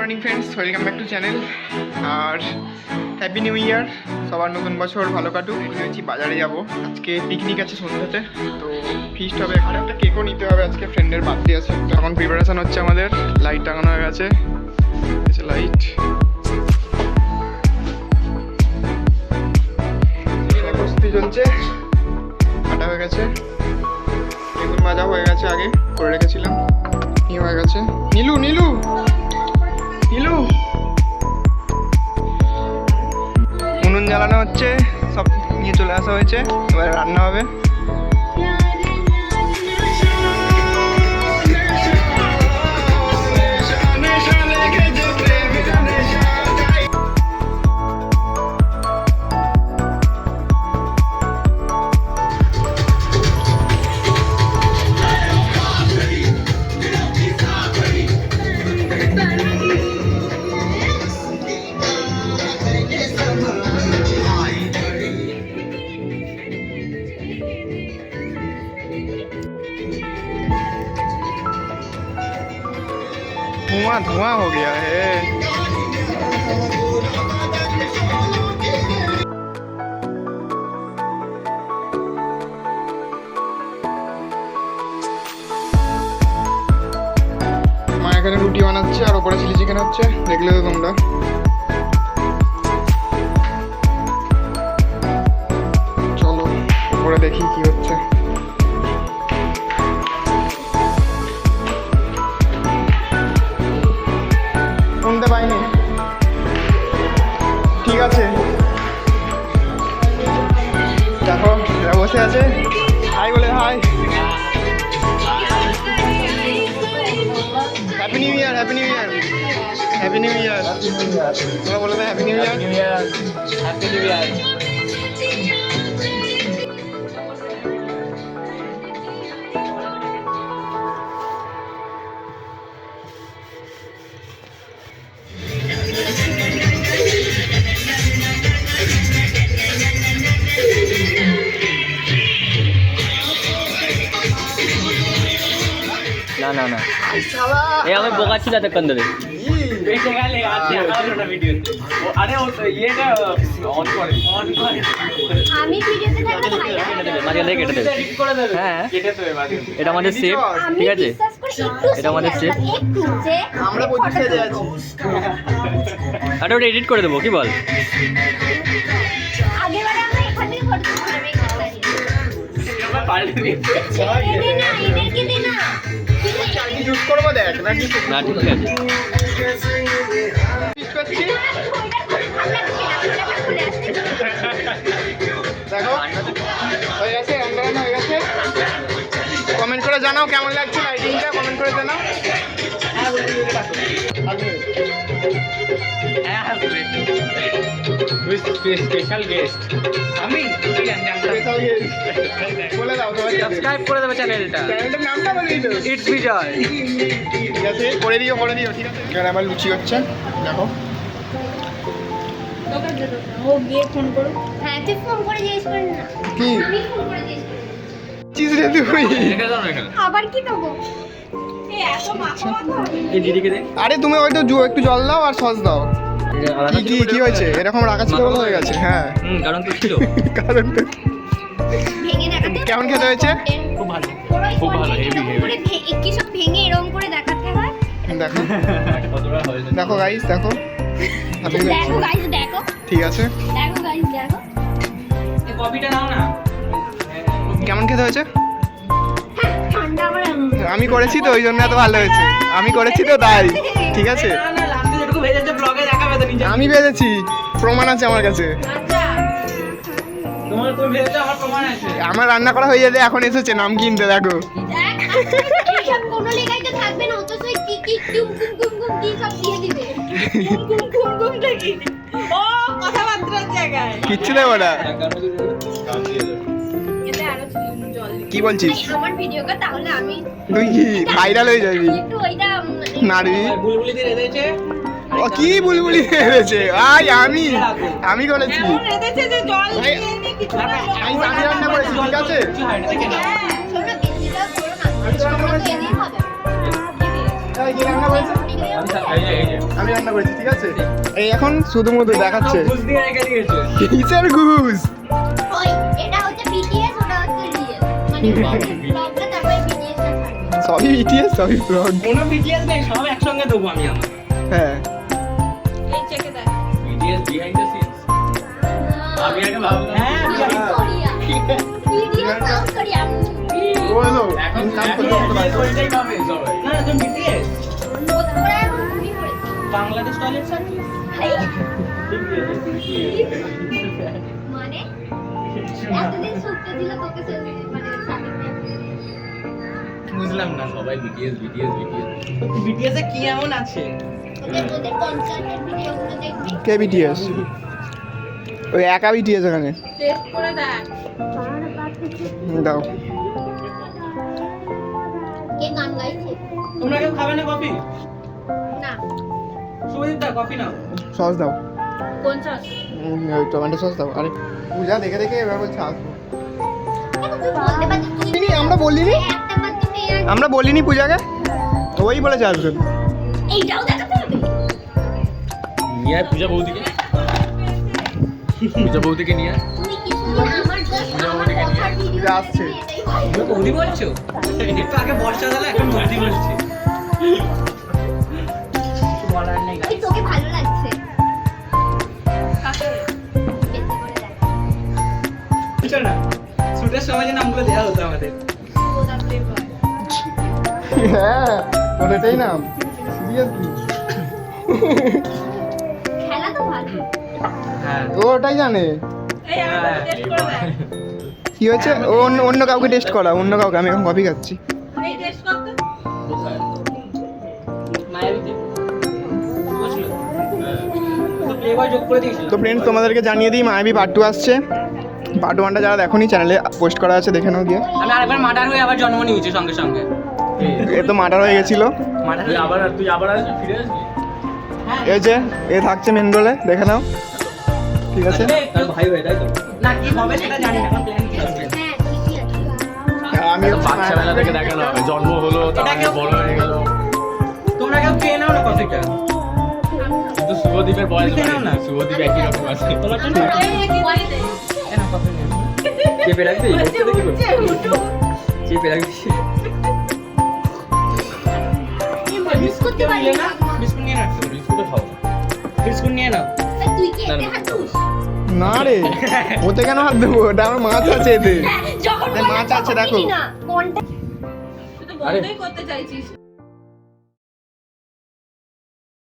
Morning friends, welcome back to channel. আর happy new year, সবার নতুন বছর ভালো কাটুক। ভেবেছি বাজারে যাব, আজকে পিকনিক আছে সন্ধ্যাতে, তো ফিস্ট হবে। এখানে একটা কেকও নিতে হবে, আজকে ফ্রেন্ডের বার্থডে আছে। তো এখন প্রিপারেশন হচ্ছে আমাদের, লাইট টাঙানো হয়ে গেছে, লাইট প্রস্তুতি চলছে, কাটা হয়ে গেছে, বেগুন ভাজা হয়ে গেছে, আগে করে রেখেছিলাম, ই হয়ে গেছে। নীলু নীলু নীলু উনুন জ্বালানো হচ্ছে, সব নিয়ে চলে আসা হয়েছে, এবার রান্না হবে। धुआं धुआं हो गया है। মা এখানে রুটি বানাচ্ছে আর ওপরে চিলি চিকেন হচ্ছে, দেখলে তো তোমরা। চলো ওপরে দেখি কি হচ্ছে। শুনতে পাইনি, ঠিক আছে। দেখো এরা বসে আছে, হাই বলে hi. Happy new year, happy new year, happy new year. তোমরা বলে দাও happy new year, happy new year. না না না, এই আমি বোকা ছিল এতক্ষণ ধরে। হ্যাঁ, এটা আমাদের সেফ, ঠিক আছে, এটা আমাদের সেফ। ওটা এডিট করে দেবো, কি বল? না ঠিক আছে, দেখো হয়ে গেছে, রান্না হয়ে গেছে। কমেন্ট করে জানাও কেমন লাগছে লাইটিংটা, কমেন্ট করে জানাও। স্পেশাল গেস্ট আমি বলে দাও, সাবস্ক্রাইব করে দেবে চ্যানেলটা, চ্যানেলটার নামটা বলে দিও, ইটস বিজয়। ঠিক আছে, করে দিও করে দিও, ঠিক আছে। এখানে আমার লুচি হচ্ছে, দেখো। ও গিয়ে ফোন করো। হ্যাঁ তুই ফোন করে জিজ্ঞেস কর না। কি আমি ফোন করে জিজ্ঞেস করি। চিজ রে তুই আবার কি নেবো? এই এত মাখো মাখো। এই দিদিকে দে। আরে তুমি ওই তো একটু জল দাও আর সস দাও। কি কি কি হয়েছে? এরকম রাখা ছিল বলে হয়ে গেছে। হ্যাঁ কারণ তো ছিল, কারণ তো ভেঙে দেখাতে। কেমন খেতে হয়েছে? খুব ভালো, খুব ভালো, হেভি হেভি। কি সব ভেঙে এরকম করে দেখাতে হয়। দেখো দেখো গাইস, দেখো দেখো গাইস দেখো। ঠিক আছে, দেখো গাইস দেখো। এই কফিটা নাও না। কেমন খেতে হয়েছে? ঠান্ডা আমার। আমি করেছি তো, ওই জন্য এত ভালো হয়েছে। আমি করেছি তো তাই, ঠিক আছে। না না, লাস্টে যেটুকু ভেজেছে ব্লগে দেখাবে তো নিজে। আমি ভেজেছি, প্রমাণ আছে আমার কাছে। আচ্ছা তোমার তুমি ভেজেছো, আমার প্রমাণ আছে। আমার রান্না করা হয়ে যাবে, এখন এসেছে নাম কিনতে, দেখো। এইসব কোনো লেখাই তো থাকবে না, অথচ কি কি কুম কুম কুম কুম কি সব দিয়ে দিবে। কুম কুম কুমটা কি? ও কথাবার্তার জায়গায়। কিচ্ছু দেবো না। এতে আরো জল দিবি। কি বলছিস? আমার ভিডিও কর, তাহলে আমি তুই কি ভাইরাল হয়ে যাবি? একটু ওইটা নারী বুলবুলি দিয়ে রেঁধেছে। ও কি বুলবুলি হয়েছে? আমি করেছি। এমন রেঁধেছে যে জল দিয়ে নি কিছু না। আমি রান্না করেছি, ঠিক আছে। হ্যাঁ, শোনো বেশিটা করো না। ছোট ছোট এলেই হবে। কি রান্না করেছে? এই যে আমি রান্না করেছি, ঠিক আছে? এই এখন শুধু মধু দেখাচ্ছে ঘুষ দিয়ে রেখে দিয়েছে। কিসের ঘুষ? ওই এটা হচ্ছে BTS, ওটা হচ্ছে রিয়েল। মানে ব্লগটা তারপরে BTS টা থাকবে। সবই ইটিএস সবই ফ্রড। কোনো বিটিএস নেই, সব একসঙ্গে দেবো আমি আমার। হ্যাঁ এই চেকে দেখ। BTS behind the scenes. আমি আগে ভাবলাম হ্যাঁ কোরিয়া। BTS South Korea. ও হলো এখন নাম করতে পারবে। ওইটাই পাবে সবাই। না তুমি বিটিএস ওরা এখন ঘুরি করেছে। Bangladesh toilet service. ভাই, মানে এতদিন শুনতে দিল তোকে মানে সাথে বুঝলাম না সবাই বিটিএস বিটিএস বিটিএস। বিটিএস এ কি এমন আছে? ওদের কনসার্টের ভিডিওগুলো দেখবি। কে বিটিএস? ওই একা বিটিএস এখানে টেস্ট করে দেখ। দাও। কে গান গাইছে? তোমরা কেউ খাবে না কফি? না। শুভদীপ দা কফি নাও। সস দাও। কোন সস? ওই টমেটো সস দাও। আরে পূজা দেখে দেখে এবার বলছে আসবো। তুই বলতে পারছিস তুই চিনি, আমরা বলিনি একটা মাত্র পেয়ে আমরা বলিনি পূজাকে, ওই বলেছে আসবে। এইটাও দেখাতে হবে। নিয়ে আয় পূজা বৌদিকে। পূজা বৌদিকে নিয়ে আয়। তুই কিছুদিন আমার জাস্ট আমার কথার ভিডিও যা আসছে। তুমি বৌদি বলছো? একটু আগে বর্ষা হলো এখন বৌদি বলছি। কিছু বলার নেই এই তোকে ভালো লাগছে। বেশি করে দেখ। বুঝছো না? শুটের সময় যে নামগুলো দেওয়া হতো আমাদের। ওটা ফ্লেভার। হ্যাঁ ওর এটাই নাম সিরিয়াসলি। খেলা তো ভালো। হ্যাঁ। ও ওটাই জানে এই আমার টেস্ট করে দেখ। কি হয়েছে। ও অন্য কাউকে টেস্ট করা, অন্য কাউকে। আমি এখন কফি খাচ্ছি। এই টেস্ট করতে। কোথায়? মায়াবিতে। বুঝলো? তো ফ্লেভার যোগ করে দিয়েছিল। তো ফ্রেন্ডস তোমাদেরকে জানিয়ে দিই মায়াবী পার্ট 2 আসছে। পার্ট 1টা যারা দেখোনি চ্যানেলে পোস্ট করা আছে, দেখে নাও গিয়ে। আমি আরেকবার মার্ডার হয়ে আবার জন্ম নিয়েছি সঙ্গে সঙ্গে। এ তো মার্ডার হয়ে গেছিল। মার্ডার তুই আবার আসবি, ফিরে আসবি? হ্যাঁ। এই যে এ থাকছে মেন রোলে, দেখে নাও। ঠিক আছে। তার ভাই হয়ে তাই তো? না কি হবে সেটা জানি না, এখন প্ল্যান কি আছে? হ্যাঁ ঠিকই আছে। আমি বাচ্চাবেলা থেকে দেখানো হবে, জন্ম হলো তারপরে বড় হয়ে গেল। তোমরা কেউ খেয়ে নাও না কফিটা। কিন্তু শুভদীপের বয়স তুমি নাও না। বাড়েনি, শুভদীপ একই রকম আছে। তোমার জন্য এই কি বলতে? কেন কফি নেই? চেপে রাখবি? চেপে রাখবি? বিস্কুট দিতে পারি না। বিস্কুট নিয়ে রাখছো? বিস্কুটও খাও। বিস্কুট নিয়ে নাও। তুই কি এতে হাত দিস? না রে, ওতে কেন হাত দেবো? ওটা আমার মাছ আছে এতে। যখন এই মাছ আছে, দেখো। না কোনটা? তুই তো আরে। বন্ধই করতে চাইছিস।